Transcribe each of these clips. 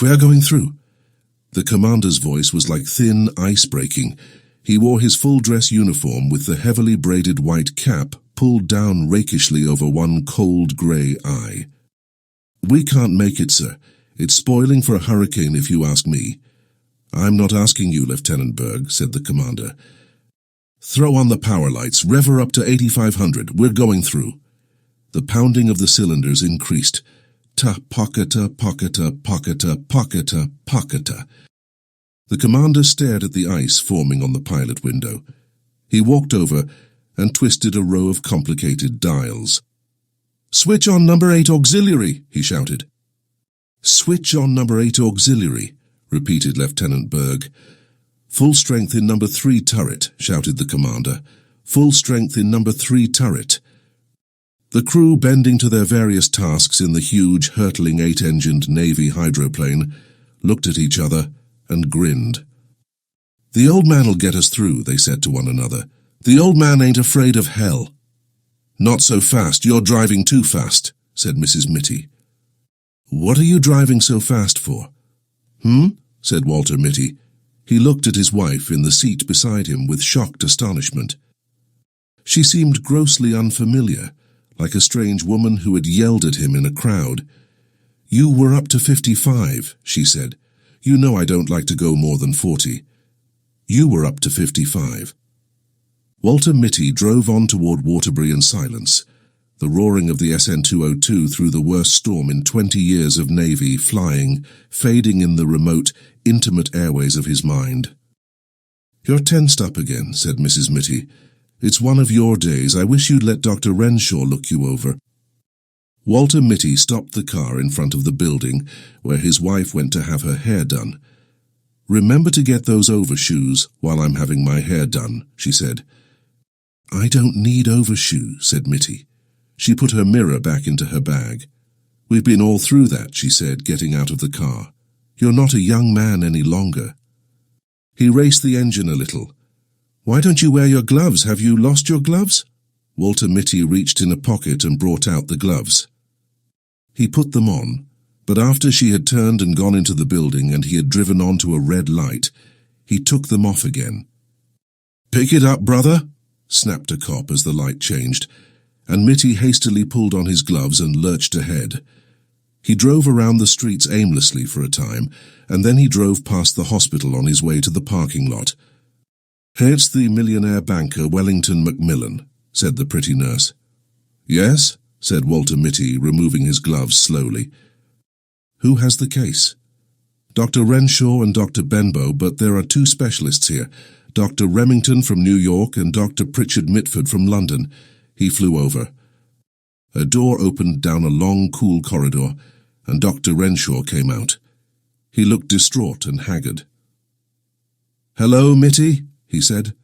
"We are going through." The commander's voice was like thin ice breaking. He wore his full-dress uniform with the heavily braided white cap pulled down rakishly over one cold grey eye. "We can't make it, sir. It's spoiling for a hurricane if you ask me." "I'm not asking you, Lieutenant Berg," said the commander. "Throw on the power lights. Rev her up to 8,500. We're going through." The pounding of the cylinders increased. Ta-pocketa, pocketa, pocketa, pocketa, pocketa. The commander stared at the ice forming on the pilot window. He walked over and twisted a row of complicated dials. "Switch on number 8 auxiliary," he shouted. "Switch on number 8 auxiliary," repeated Lieutenant Berg. "Full strength in number 3 turret," shouted the commander. "Full strength in number 3 turret." The crew, bending to their various tasks in the huge, hurtling 8-engined Navy hydroplane, looked at each other and grinned. "The old man'll get us through," they said to one another. "The old man ain't afraid of hell." "Not so fast, you're driving too fast," said Mrs. Mitty. "What are you driving so fast for?" Said Walter Mitty. He looked at his wife in the seat beside him with shocked astonishment. She seemed grossly unfamiliar, like a strange woman who had yelled at him in a crowd. "You were up to 55, she said. "You know I don't like to go more than 40. You were up to 55. Walter Mitty drove on toward Waterbury in silence, the roaring of the SN-202 through the worst storm in 20 years of Navy flying, fading in the remote, intimate airways of his mind. "You're tensed up again," said Mrs. Mitty. "It's one of your days. I wish you'd let Dr. Renshaw look you over." Walter Mitty stopped the car in front of the building where his wife went to have her hair done. "Remember to get those overshoes while I'm having my hair done," she said. "I don't need overshoes," said Mitty. She put her mirror back into her bag. "We've been all through that," she said, getting out of the car. "You're not a young man any longer." He raced the engine a little. "Why don't you wear your gloves? Have you lost your gloves?" Walter Mitty reached in a pocket and brought out the gloves. He put them on, but after she had turned and gone into the building and he had driven onto a red light, he took them off again. "Pick it up, brother," snapped a cop as the light changed, and Mitty hastily pulled on his gloves and lurched ahead. He drove around the streets aimlessly for a time, and then he drove past the hospital on his way to the parking lot. "It's the millionaire banker Wellington Macmillan," said the pretty nurse. "Yes?" said Walter Mitty, removing his gloves slowly. "Who has the case?" "Dr. Renshaw and Dr. Benbow, but there are 2 specialists here, Dr. Remington from New York and Dr. Pritchard Mitford from London." He flew over. A door opened down a long, cool corridor, and Dr. Renshaw came out. He looked distraught and haggard. "Hello, Mitty," he said.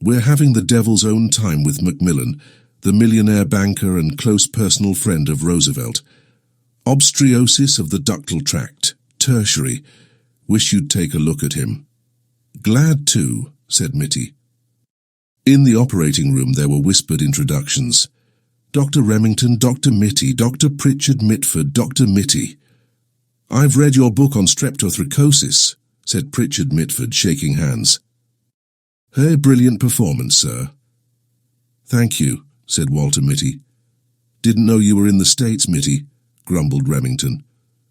"We're having the devil's own time with Macmillan, the millionaire banker and close personal friend of Roosevelt. Obstruosis of the ductal tract, tertiary. Wish you'd take a look at him." "Glad to," said Mitty. In the operating room there were whispered introductions. "Dr. Remington, Dr. Mitty, Dr. Pritchard Mitford, Dr. Mitty." "I've read your book on streptothrombosis," said Pritchard Mitford, shaking hands. "A brilliant performance, sir." "Thank you," said Walter Mitty. "Didn't know you were in the States, Mitty," grumbled Remington.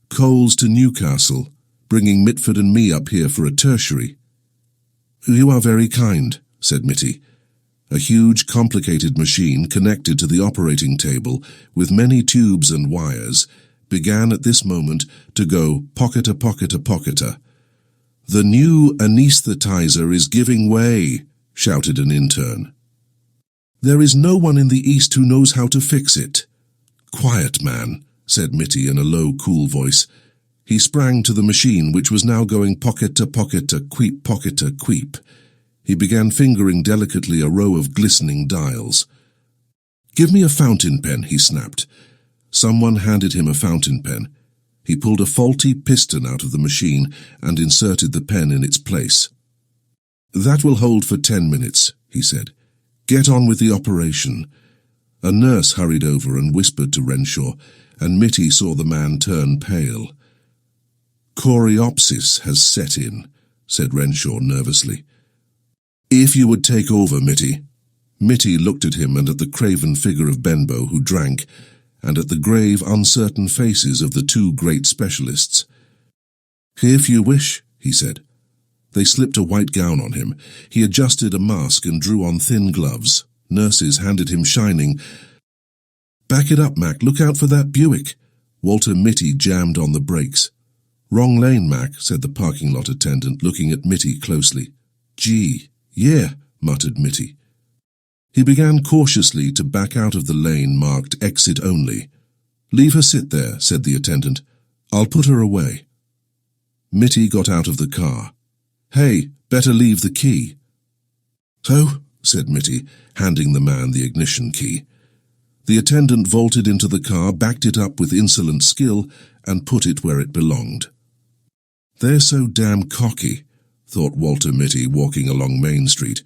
"Coals to Newcastle, bringing Mitford and me up here for a tertiary." "You are very kind," said Mitty. A huge, complicated machine connected to the operating table with many tubes and wires began at this moment to go pocketa, pocketa, pocketa. "The new anesthetizer is giving way," shouted an intern. "There is no one in the East who knows how to fix it." "Quiet, man," said Mitty in a low, cool voice. He sprang to the machine, which was now going pocketa, pocketa, queep, pocketa, queep. He began fingering delicately a row of glistening dials. "Give me a fountain pen," he snapped. Someone handed him a fountain pen. He pulled a faulty piston out of the machine and inserted the pen in its place. "That will hold for 10 minutes," he said. "Get on with the operation." A nurse hurried over and whispered to Renshaw, and Mitty saw the man turn pale. coreopsis has set in," said Renshaw nervously. "If you would take over, Mitty." Mitty looked at him and at the craven figure of Benbow, who drank, and at the grave, uncertain faces of the two great specialists. "If you wish," he said. They slipped a white gown on him. He adjusted a mask and drew on thin gloves. Nurses handed him shining. "Back it up, Mac. Look out for that Buick." Walter Mitty jammed on the brakes. "Wrong lane, Mac," said the parking lot attendant, looking at Mitty closely. "Gee, yeah," muttered Mitty. He began cautiously to back out of the lane marked exit only. "Leave her sit there," said the attendant. "I'll put her away." Mitty got out of the car. "Hey, better leave the key." "So," said Mitty, handing the man the ignition key. The attendant vaulted into the car, backed it up with insolent skill, and put it where it belonged. "They're so damn cocky," thought Walter Mitty, walking along Main Street.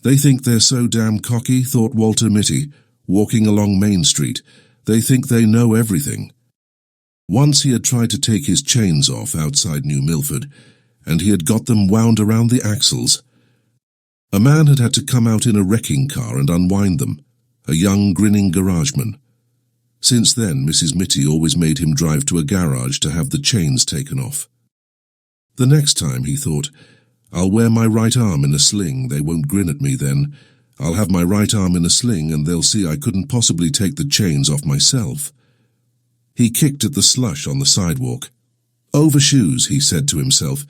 "They think they're so damn cocky," thought Walter Mitty, walking along Main Street. "They think they know everything." Once he had tried to take his chains off outside New Milford, and he had got them wound around the axles. A man had to come out in a wrecking car and unwind them, a young, grinning garageman. Since then, Mrs. Mitty always made him drive to a garage to have the chains taken off. The next time, he thought, "I'll wear my right arm in a sling, they won't grin at me then. I'll have my right arm in a sling and they'll see I couldn't possibly take the chains off myself." He kicked at the slush on the sidewalk. "Overshoes," he said to himself,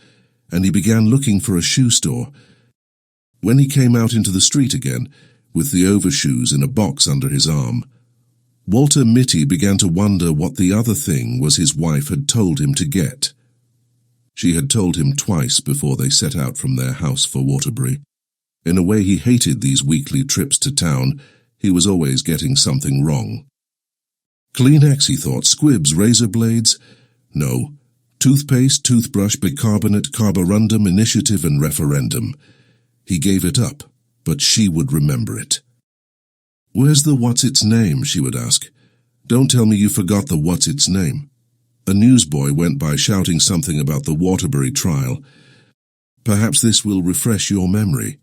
and he began looking for a shoe store. When he came out into the street again, with the overshoes in a box under his arm, Walter Mitty began to wonder what the other thing was his wife had told him to get. She had told him twice before they set out from their house for Waterbury. In a way, he hated these weekly trips to town. He was always getting something wrong. Kleenex, he thought, squibs, razor blades. No. Toothpaste, toothbrush, bicarbonate, carborundum, initiative, and referendum. He gave it up, but she would remember it. "Where's the what's-its-name?" she would ask. "Don't tell me you forgot the what's-its-name." A newsboy went by shouting something about the Waterbury trial. "Perhaps this will refresh your memory."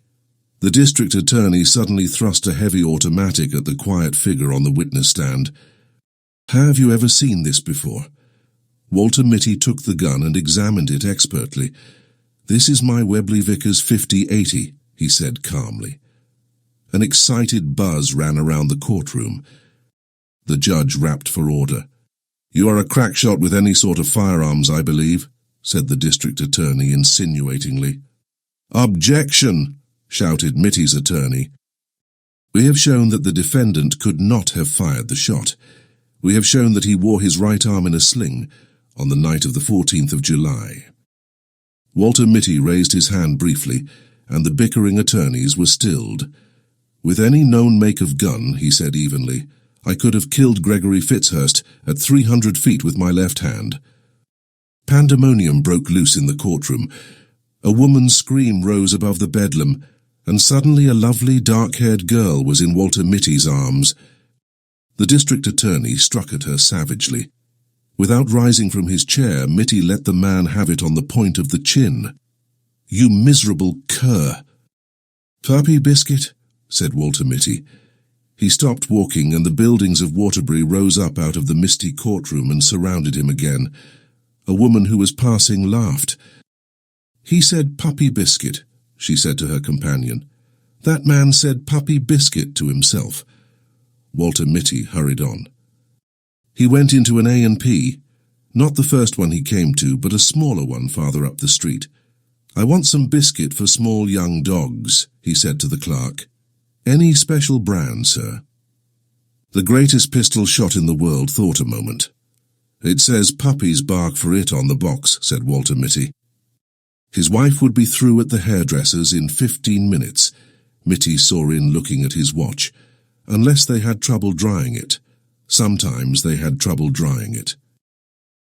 The district attorney suddenly thrust a heavy automatic at the quiet figure on the witness stand. "Have you ever seen this before?" Walter Mitty took the gun and examined it expertly. "This is my Webley Vickers 5080, he said calmly. An excited buzz ran around the courtroom. The judge rapped for order. "You are a crack shot with any sort of firearms, I believe," said the district attorney insinuatingly. "Objection!" shouted Mitty's attorney. "We have shown that the defendant could not have fired the shot. We have shown that he wore his right arm in a sling on the night of the 14th of July. Walter Mitty raised his hand briefly, and the bickering attorneys were stilled. "With any known make of gun," he said evenly, "I could have killed Gregory Fitzhurst at 300 feet with my left hand." Pandemonium broke loose in the courtroom. A woman's scream rose above the bedlam, and suddenly a lovely, dark-haired girl was in Walter Mitty's arms. The district attorney struck at her savagely. Without rising from his chair, Mitty let the man have it on the point of the chin. "You miserable cur!" "Puppy biscuit," said Walter Mitty. He stopped walking, and the buildings of Waterbury rose up out of the misty courtroom and surrounded him again. A woman who was passing laughed. "He said puppy biscuit," she said to her companion. "That man said puppy biscuit to himself." Walter Mitty hurried on. He went into an A&P, not the first one he came to, but a smaller one farther up the street. "I want some biscuit for small young dogs," he said to the clerk. "Any special brand, sir?" The greatest pistol shot in the world thought a moment. "It says puppies bark for it on the box," said Walter Mitty. His wife would be through at the hairdresser's in 15 minutes. Mitty saw in looking at his watch. Unless they had trouble drying it. Sometimes they had trouble drying it.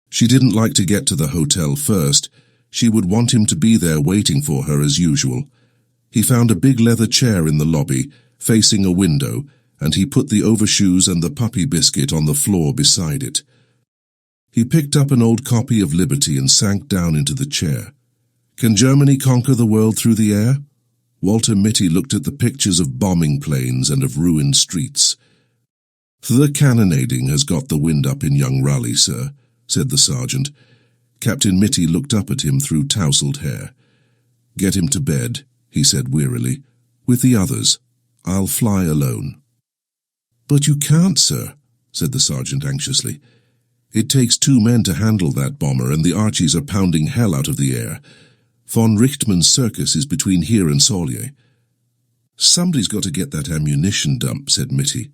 She didn't like to get to the hotel first. She would want him to be there waiting for her as usual. He found a big leather chair in the lobby, facing a window, and he put the overshoes and the puppy biscuit on the floor beside it. He picked up an old copy of Liberty and sank down into the chair. Can Germany conquer the world through the air? Walter Mitty looked at the pictures of bombing planes and of ruined streets. The cannonading has got the wind up in young Raleigh, sir, said the sergeant. Captain Mitty looked up at him through tousled hair. Get him to bed, he said wearily. With the others. I'll fly alone. But you can't, sir, said the sergeant anxiously. It takes 2 men to handle that bomber, and the Archies are pounding hell out of the air. Von Richtmann's circus is between here and Solier. Somebody's got to get that ammunition dump, said Mitty.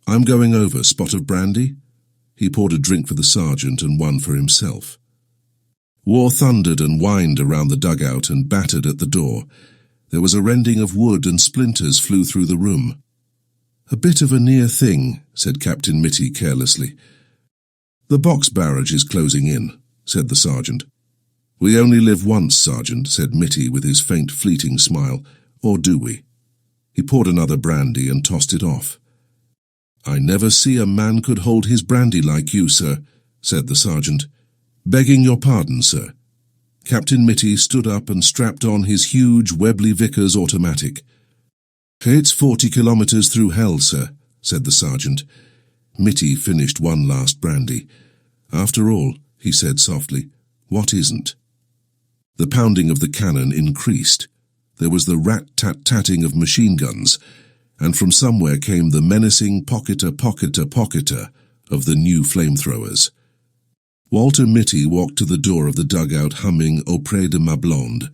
I'm going over. Spot of brandy? He poured a drink for the sergeant and one for himself. War thundered and whined around the dugout and battered at the door. There was a rending of wood and splinters flew through the room. A bit of a near thing, said Captain Mitty carelessly. The box barrage is closing in, said the sergeant. We only live once, Sergeant, said Mitty with his faint fleeting smile. Or do we? He poured another brandy and tossed it off. I never see a man could hold his brandy like you, sir, said the sergeant. Begging your pardon, sir. Captain Mitty stood up and strapped on his huge Webley Vickers automatic. It's 40 kilometres through hell, sir, said the sergeant. Mitty finished one last brandy. After all, he said softly, what isn't? The pounding of the cannon increased. There was the rat-tat-tatting of machine guns, and from somewhere came the menacing pocketer of the new flamethrowers. Walter Mitty walked to the door of the dugout humming Auprès de ma blonde.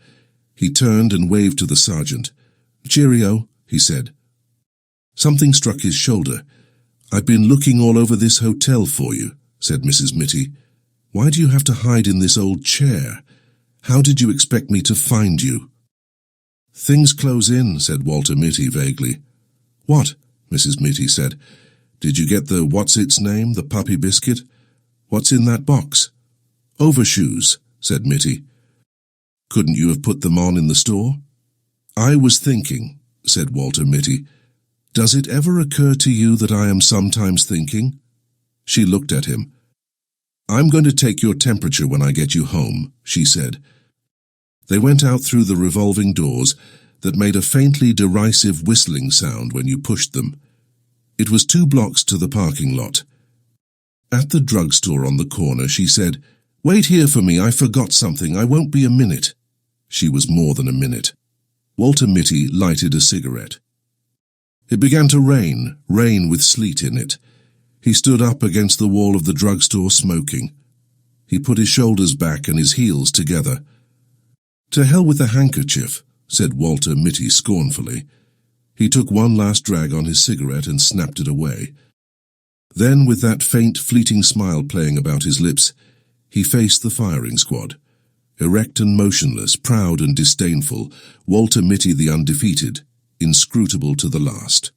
He turned and waved to the sergeant. Cheerio, he said. Something struck his shoulder. I've been looking all over this hotel for you, said Mrs. Mitty. Why do you have to hide in this old chair? How did you expect me to find you? Things close in, said Walter Mitty vaguely. What? Mrs. Mitty said. Did you get the what's-its-name, the puppy biscuit? What's in that box? Overshoes, said Mitty. Couldn't you have put them on in the store? I was thinking, said Walter Mitty. Does it ever occur to you that I am sometimes thinking? She looked at him. I'm going to take your temperature when I get you home, she said. They went out through the revolving doors that made a faintly derisive whistling sound when you pushed them. It was 2 blocks to the parking lot. At the drugstore on the corner, she said, Wait here for me, I forgot something, I won't be a minute. She was more than a minute. Walter Mitty lighted a cigarette. It began to rain with sleet in it. He stood up against the wall of the drugstore smoking. He put his shoulders back and his heels together. To hell with the handkerchief, said Walter Mitty scornfully. He took one last drag on his cigarette and snapped it away. Then, with that faint, fleeting smile playing about his lips, he faced the firing squad. Erect and motionless, proud and disdainful, Walter Mitty the undefeated, inscrutable to the last.